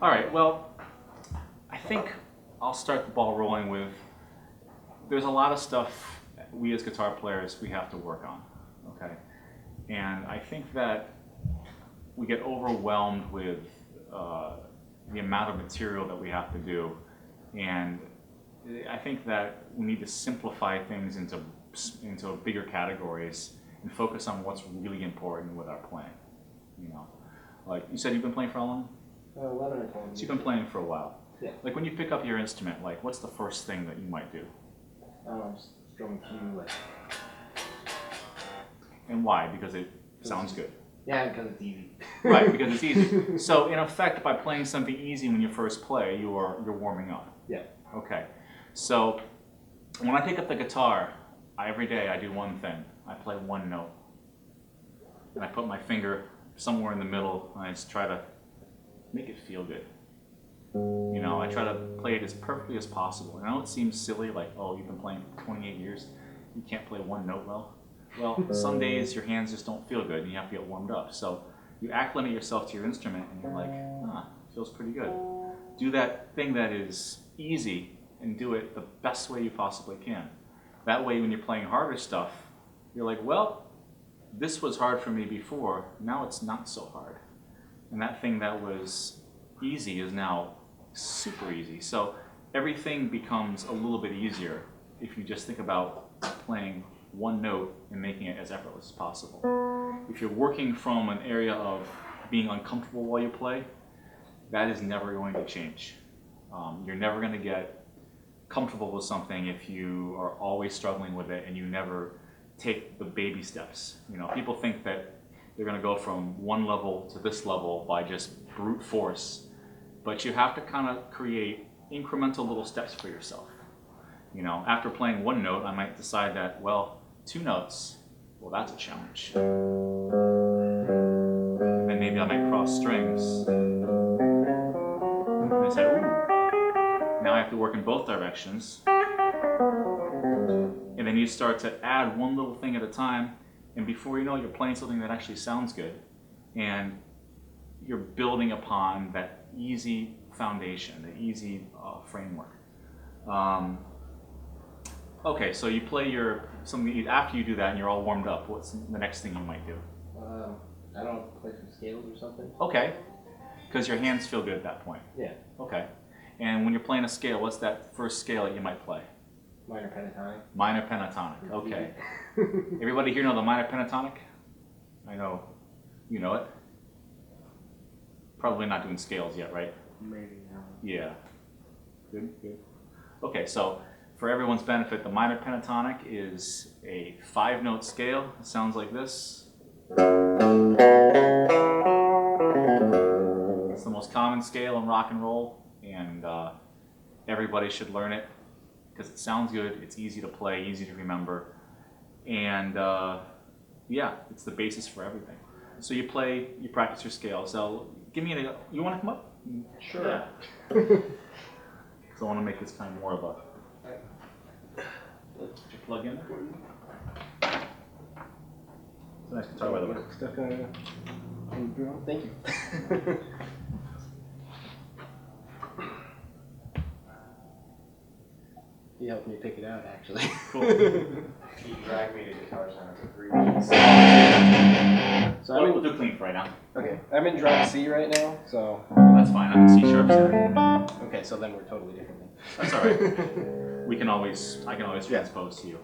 All right, well, I think I'll start the ball rolling with there's a lot of stuff we as guitar players we have to work on, okay? And I think that we get overwhelmed with the amount of material that we have to do. And I think that we need to simplify things into bigger categories and focus on what's really important with our playing. You know, like you said, you've been playing for how long? 11 or 12. So you've been playing for a while. Yeah. Like when you pick up your instrument, like what's the first thing that you might do? Just strumming cue, like. And why? Because it sounds good. Yeah, because it's easy. Right, because it's easy. So in effect, by playing something easy when you first play, you're warming up. Yeah. Okay. So when I pick up the guitar, every day I do one thing. I play one note. And I put my finger somewhere in the middle, and I just try to make it feel good. You know, I try to play it as perfectly as possible. And I know it seems silly, like, oh, you've been playing for 28 years, you can't play one note well. Well, some days your hands just don't feel good, and you have to get warmed up. So you acclimate yourself to your instrument, and you're like, it feels pretty good. Do that thing that is easy, and do it the best way you possibly can. That way, when you're playing harder stuff, you're like, well, this was hard for me before, now it's not so hard. And that thing that was easy is now super easy. So everything becomes a little bit easier if you just think about playing one note and making it as effortless as possible. If you're working from an area of being uncomfortable while you play, that is never going to change. You're never going to get comfortable with something if you are always struggling with it and you never take the baby steps. You know, people think that they're going to go from one level to this level by just brute force, but you have to kind of create incremental little steps for yourself. You know, after playing one note, I might decide that, well, 2 notes, well, that's a challenge. And then maybe I might cross strings. And I say, ooh, now I have to work in both directions. And then you start to add one little thing at a time, and before you know it, you're playing something that actually sounds good. And you're building upon that easy foundation, the easy framework. Okay, so you play something after you do that and you're all warmed up. What's the next thing you might do? I don't play some scales or something. Okay, because your hands feel good at that point. Yeah. Okay, and when you're playing a scale, what's that first scale that you might play? Minor pentatonic. Minor pentatonic. Okay. Everybody here know the minor pentatonic? I know you know it. Probably not doing scales yet, right? Maybe no. Yeah. Good, good. Okay, so for everyone's benefit, the minor pentatonic is a 5-note scale. It sounds like this. It's the most common scale in rock and roll, and everybody should learn it because it sounds good, it's easy to play, easy to remember, and yeah, it's the basis for everything. So you practice your scale. So give me you want to come up? Sure. Yeah. So I want to make this kind of more of a. Did you plug in there? It's a nice guitar, by the way. Stuck on drill. Thank you. He helped me pick it out, actually. Cool. He dragged me to Guitar Center for 3 weeks. So We'll do clean for right now. Okay, I'm in drum C right now, so. That's fine. I'm C sharp. Okay, so then we're totally different. That's all right. I can always transpose to you.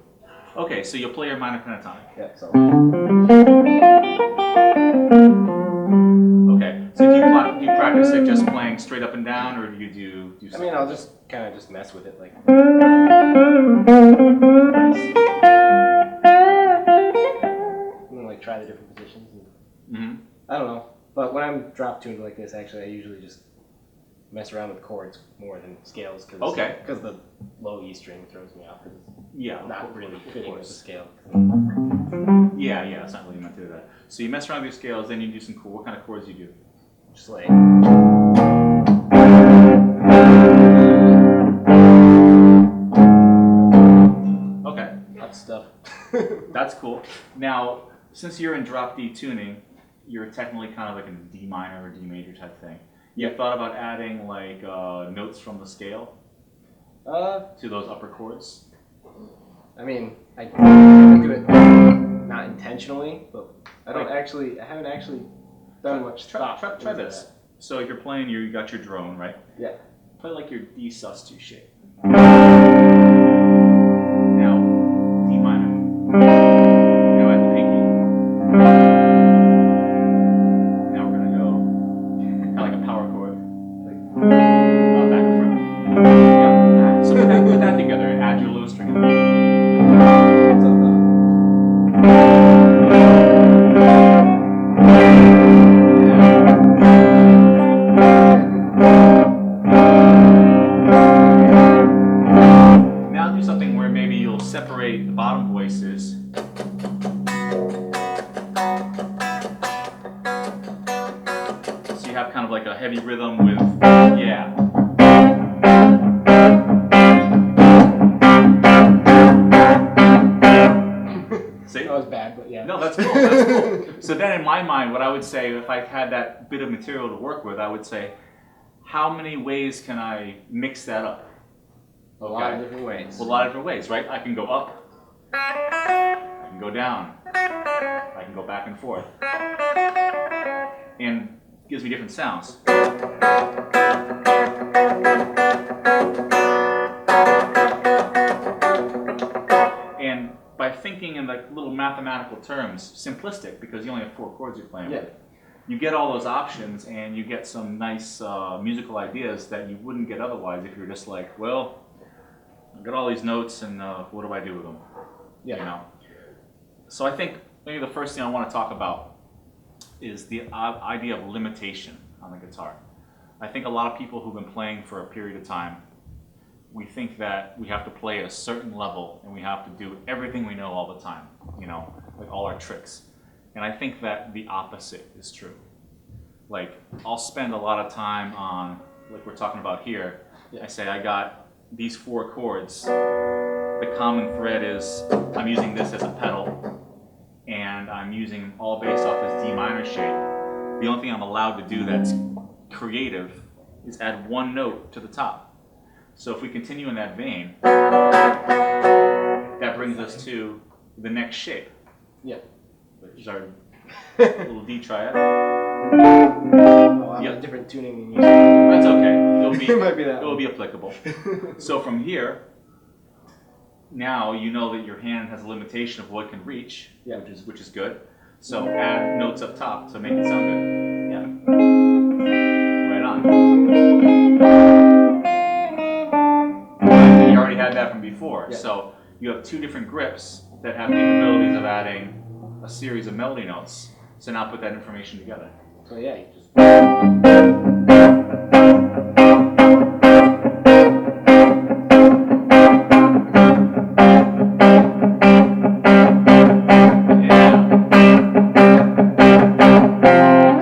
Okay, so you'll play your minor pentatonic. Yeah, so. Okay, so do you practice it just playing straight up and down, or do you do I something? mean, I'll just kind of just mess with it, like. Nice. And then, like, try the different positions. And, Mm-hmm. I don't know, but when I'm drop tuned like this, actually, I usually just mess around with chords more than scales. Okay. Because the low E string throws me off. Cause Yeah. it's not really fitting with the scale. Yeah, it's not really meant to do that. So you mess around with your scales, then you do some cool. What kind of chords do you do? Just like. Okay, That stuff. that's cool. Now, since you're in drop D tuning, you're technically kind of like in D minor or D major type thing. You have thought about adding like notes from the scale to those upper chords? I mean, I think of it not intentionally, but I haven't actually done much thought. Try into this. that. So if you're playing, you got your drone, right? Yeah. Play like your D sus2 shape. Now, D minor. Now at the pinky. Now we're gonna go kind of like a power chord. Back and front. Yeah. So put that together and add your low string. Now do something where maybe you'll separate the bottom voices. So you have kind of like a heavy rhythm with, yeah. See? That was bad, but yeah. No, that's cool. That's cool. So then, in my mind, what I would say, if I had that bit of material to work with, I would say, how many ways can I mix that up? A lot of different ways. Well, a lot of different ways, right? I can go up. I can go down. I can go back and forth. And it gives me different sounds. And by thinking in like little mathematical terms, simplistic, because you only have 4 chords you're playing with, you get all those options and you get some nice musical ideas that you wouldn't get otherwise if you're just like, well, I've got all these notes and what do I do with them? Yeah. You know? So I think maybe the first thing I want to talk about is the idea of limitation on the guitar. I think a lot of people who've been playing for a period of time, we think that we have to play at a certain level and we have to do everything we know all the time, you know, like all our tricks. And I think that the opposite is true. Like, I'll spend a lot of time on, like we're talking about here, I say I got these 4 chords. The common thread is I'm using this as a pedal and I'm using all based off this D minor shape. The only thing I'm allowed to do that's creative is add 1 note to the top. So if we continue in that vein, that brings us to the next shape. Yeah. Which is our little D triad. A different tuning than usual. That's okay. It might be that it will be applicable. So from here, now you know that your hand has a limitation of what it can reach, which is good. So add notes up top to make it sound good. Yeah. Right on. You already had that from before. Yeah. So you have 2 different grips that have capabilities of adding a series of melody notes. So now put that information together. So yeah, you just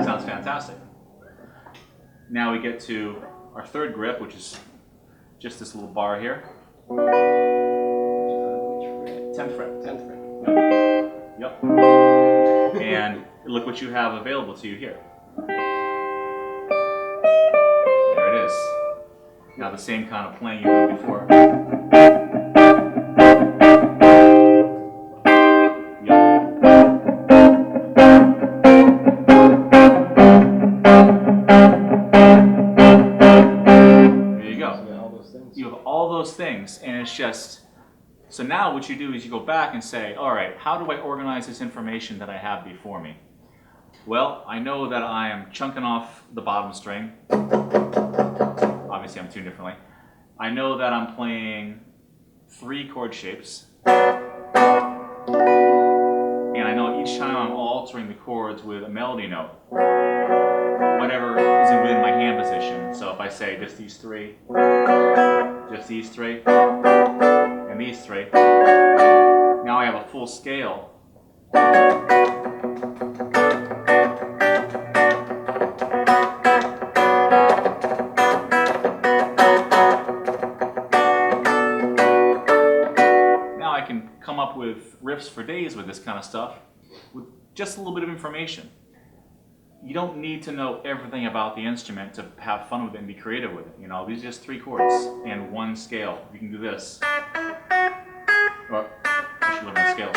sounds fantastic. Now we get to our 3rd grip, which is just this little bar here. 10th fret. 10th fret. Yep. And look what you have available to you here. There it is. Now the same kind of playing you did before. Yep. There you go. You have all those things, and it's just, so now what you do is you go back and say, all right, how do I organize this information that I have before me? Well, I know that I am chunking off the bottom string. Obviously, I'm tuned differently. I know that I'm playing 3 chord shapes. And I know each time I'm altering the chords with a melody note, whatever is within my hand position. So if I say just these 3, and these 3, now I have a full scale. Now I can come up with riffs for days with this kind of stuff, with just a little bit of information. you don't need to know everything about the instrument to have fun with it and be creative with it. You know, these are just 3 chords and 1 scale. You can do this. Or, I should learn my scales.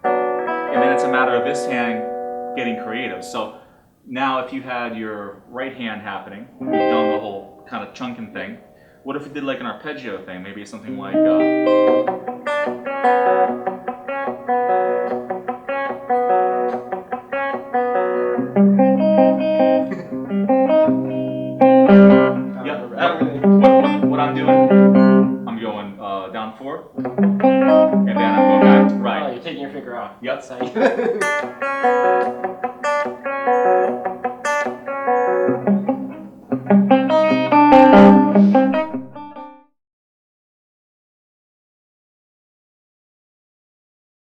And then it's a matter of this hand getting creative. So now if you had your right hand happening, you've done the whole kind of chunking thing. What if you did like an arpeggio thing? Maybe something like what I'm doing, I'm going down 4, and then I'm going back to right. Oh, you're taking your finger off. Yep. That's how you